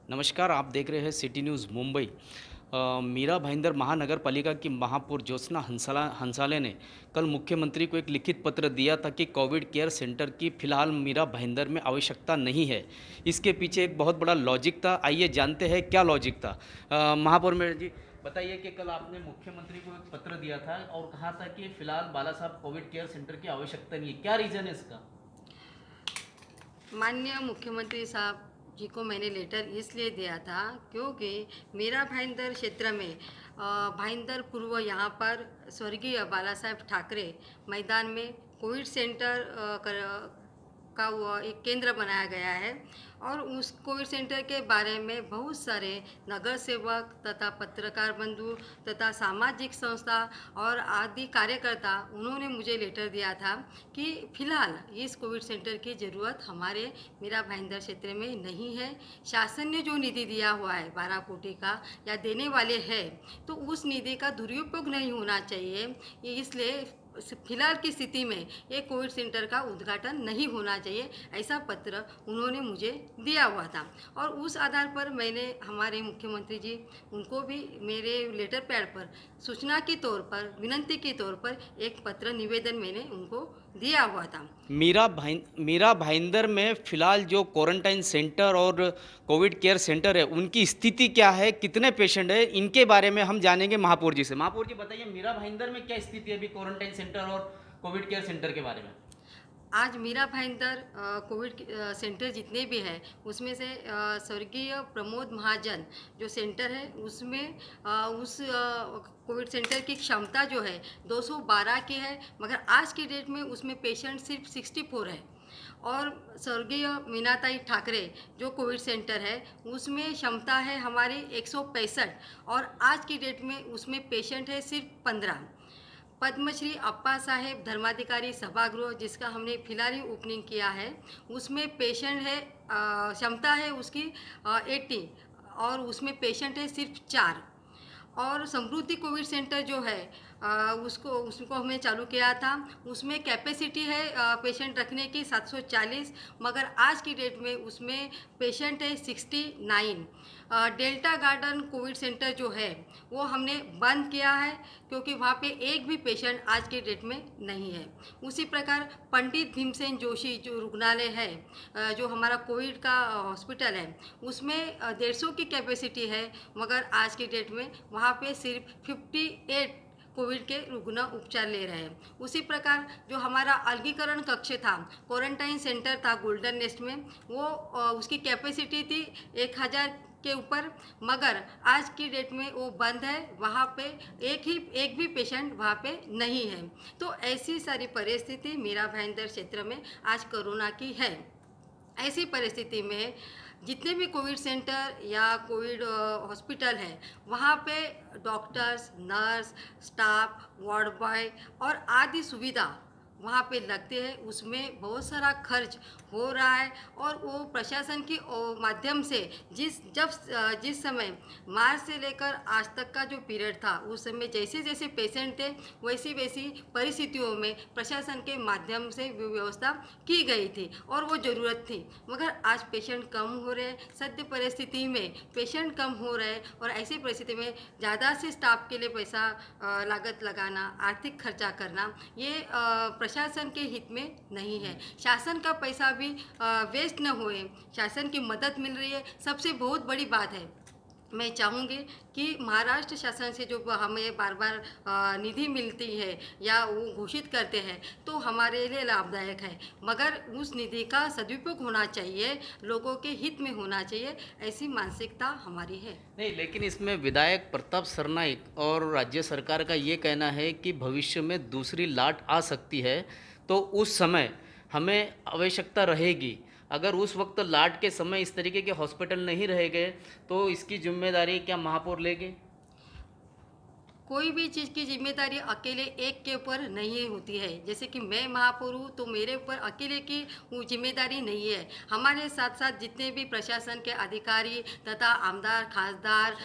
नमस्कार, आप देख रहे हैं सिटी न्यूज़ मुंबई। मीरा भाईंदर महानगर पालिका की महापौर ज्योत्सना हंसाले ने कल मुख्यमंत्री को एक लिखित पत्र दिया था कि कोविड केयर सेंटर की फ़िलहाल मीरा भाईंदर में आवश्यकता नहीं है। इसके पीछे एक बहुत बड़ा लॉजिक था। आइए जानते हैं क्या लॉजिक था। महापौर मैडम जी, बताइए कि कल आपने मुख्यमंत्री को एक पत्र दिया था और कहा था कि फ़िलहाल बाला साहब कोविड केयर सेंटर की आवश्यकता नहीं है। क्या रीज़न है इसका? माननीय मुख्यमंत्री साहब जी को मैंने लेटर इसलिए दिया था क्योंकि मेरा भाईंदर क्षेत्र में भाईंदर पूर्व यहाँ पर स्वर्गीय बाला साहेब ठाकरे मैदान में कोविड सेंटर का वो एक केंद्र बनाया गया है और उस कोविड सेंटर के बारे में बहुत सारे नगर सेवक तथा पत्रकार बंधु तथा सामाजिक संस्था और आदि कार्यकर्ता उन्होंने मुझे लेटर दिया था कि फ़िलहाल इस कोविड सेंटर की ज़रूरत हमारे मेरा भाईंदर क्षेत्र में नहीं है। शासन ने जो निधि दिया हुआ है 12 कोटि का या देने वाले हैं तो उस निधि का दुरुपयोग नहीं होना चाहिए। इसलिए फिलहाल की स्थिति में ये कोविड सेंटर का उद्घाटन नहीं होना चाहिए, ऐसा पत्र उन्होंने मुझे दिया हुआ था। और उस आधार पर मैंने हमारे मुख्यमंत्री जी उनको भी मेरे लेटर पैड पर सूचना के तौर पर विनंती के तौर पर एक पत्र निवेदन मैंने उनको दिया हुआ था। मीरा भाईंदर में फ़िलहाल जो क्वारंटाइन सेंटर और कोविड केयर सेंटर है, उनकी स्थिति क्या है, कितने पेशेंट है, इनके बारे में हम जानेंगे महापौर जी से। महापौर जी बताइए, मीरा भाईंदर में क्या स्थिति है अभी क्वारंटाइन सेंटर और कोविड केयर सेंटर के बारे में? आज मीरा भाईंदर कोविड सेंटर जितने भी हैं उसमें से स्वर्गीय प्रमोद महाजन जो सेंटर है उसमें उस कोविड सेंटर की क्षमता जो है 212 की है, मगर आज की डेट में उसमें पेशेंट सिर्फ 64 है। और स्वर्गीय मीनाताई ठाकरे जो कोविड सेंटर है उसमें क्षमता है हमारी 165 और आज की डेट में उसमें पेशेंट है सिर्फ 15। पद्मश्री अप्पा साहेब धर्माधिकारी सभागृह जिसका हमने फिलहाल ही ओपनिंग किया है उसमें पेशेंट है क्षमता है उसकी 80 और उसमें पेशेंट है सिर्फ 4। और समृद्धि कोविड सेंटर जो है उसको उसको हमने चालू किया था, उसमें कैपेसिटी है पेशेंट रखने की 740, मगर आज की डेट में उसमें पेशेंट है 69। डेल्टा गार्डन कोविड सेंटर जो है वो हमने बंद किया है क्योंकि वहाँ पे एक भी पेशेंट आज की डेट में नहीं है। उसी प्रकार पंडित भीमसेन जोशी जो रुग्णालय है जो हमारा कोविड का हॉस्पिटल है उसमें 150 की कैपेसिटी है, मगर आज की डेट में वहाँ पे सिर्फ 58 कोविड के रुग्ण उपचार ले रहे हैं। उसी प्रकार जो हमारा अलगीकरण कक्ष था, क्वारंटाइन सेंटर था गोल्डन नेस्ट में, वो उसकी कैपेसिटी थी 1000 के ऊपर, मगर आज की डेट में वो बंद है। वहाँ पे एक भी पेशेंट वहाँ पे नहीं है। तो ऐसी सारी परिस्थिति मेरा भाईंदर क्षेत्र में आज कोरोना की है। ऐसी परिस्थिति में जितने भी कोविड सेंटर या कोविड हॉस्पिटल है वहाँ पे doctors, nurse, staff, ward boy और आदि सुविधा वहाँ पे लगते हैं, उसमें बहुत सारा खर्च हो रहा है। और वो प्रशासन की माध्यम से जिस समय मार्च से लेकर आज तक का जो पीरियड था उस समय जैसे जैसे पेशेंट थे वैसी वैसी परिस्थितियों में प्रशासन के माध्यम से व्यवस्था की गई थी और वो ज़रूरत थी, मगर आज पेशेंट कम हो रहे हैं। सद्य परिस्थिति में पेशेंट कम हो रहे हैं और ऐसी परिस्थिति में ज़्यादा से स्टाफ के लिए पैसा लागत लगाना, आर्थिक खर्चा करना ये प्रशासन के हित में नहीं है। शासन का पैसा भी वेस्ट न होए, शासन की मदद मिल रही है, सबसे बहुत बड़ी बात है। मैं चाहूँगी कि महाराष्ट्र शासन से जो हमें बार बार निधि मिलती है या वो घोषित करते हैं तो हमारे लिए लाभदायक है, मगर उस निधि का सदुपयोग होना चाहिए, लोगों के हित में होना चाहिए, ऐसी मानसिकता हमारी है। नहीं, लेकिन इसमें विधायक प्रताप सरनाईक और राज्य सरकार का ये कहना है कि भविष्य में दूसरी लाट आ सकती है, तो उस समय हमें आवश्यकता रहेगी। अगर उस वक्त लाट के समय इस तरीके के हॉस्पिटल नहीं रह गए तो इसकी जिम्मेदारी क्या महापौर लेंगे? कोई भी चीज़ की जिम्मेदारी अकेले एक के ऊपर नहीं होती है। जैसे कि मैं महापौर हूँ तो मेरे ऊपर अकेले की वो जिम्मेदारी नहीं है। हमारे साथ साथ जितने भी प्रशासन के अधिकारी तथा आमदार खासदार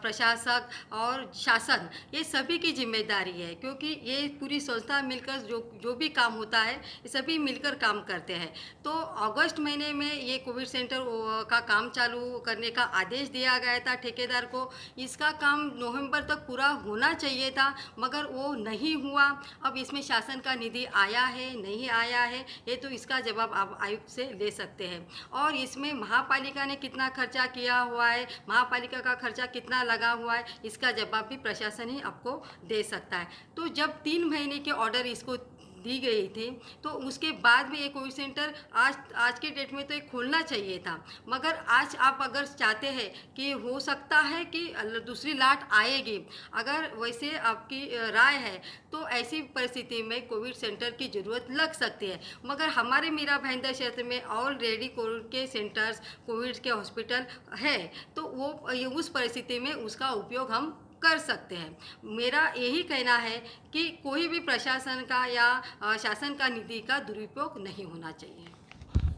प्रशासक और शासन, ये सभी की जिम्मेदारी है, क्योंकि ये पूरी संस्था मिलकर जो जो भी काम होता है ये सभी मिलकर काम करते हैं। तो अगस्त महीने में ये कोविड सेंटर का काम चालू करने का आदेश दिया गया था ठेकेदार को। इसका काम नवंबर तक पूरा होना चाहिए था, मगर वो नहीं हुआ। अब इसमें शासन का निधि आया है नहीं आया है, ये तो इसका जवाब आप आयुक्त से ले सकते हैं। और इसमें महापालिका ने कितना खर्चा किया हुआ है, महापालिका का खर्चा कितना लगा हुआ है, इसका जवाब भी प्रशासन ही आपको दे सकता है। तो जब 3 महीने के ऑर्डर इसको दी गई थी, तो उसके बाद भी ये कोविड सेंटर आज के डेट में तो एक खोलना चाहिए था। मगर आज आप अगर चाहते हैं कि हो सकता है कि दूसरी लाट आएगी, अगर वैसे आपकी राय है तो ऐसी परिस्थिति में कोविड सेंटर की ज़रूरत लग सकती है। मगर हमारे मीरा भाईंदर क्षेत्र में ऑलरेडी कोविड के सेंटर्स, कोविड के हॉस्पिटल है, तो वो उस परिस्थिति में उसका उपयोग हम कर सकते हैं। मेरा यही कहना है कि कोई भी प्रशासन का या शासन का निधि का दुरुपयोग नहीं होना चाहिए।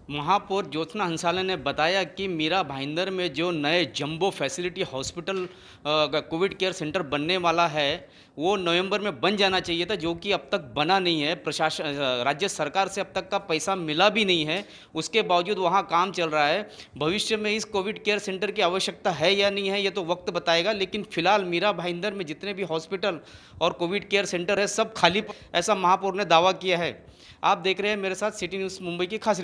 महापौर ज्योत्सना हंसाले ने बताया कि मीरा भाईंदर में जो नए jumbo facility hospital Covid care centre बनने वाला है वो नवंबर में बन जाना चाहिए था, जो कि अब तक बना नहीं है। प्रशासन राज्य सरकार से अब तक का पैसा मिला भी नहीं है, उसके बावजूद वहाँ काम चल रहा है। भविष्य में इस कोविड केयर सेंटर की आवश्यकता है या नहीं है ये तो वक्त बताएगा, लेकिन फिलहाल मीरा भाईंदर में जितने भी हॉस्पिटल और कोविड केयर सेंटर है सब खाली, ऐसा महापौर ने दावा किया है। आप देख रहे हैं मेरे साथ सिटी न्यूज़ मुंबई की खास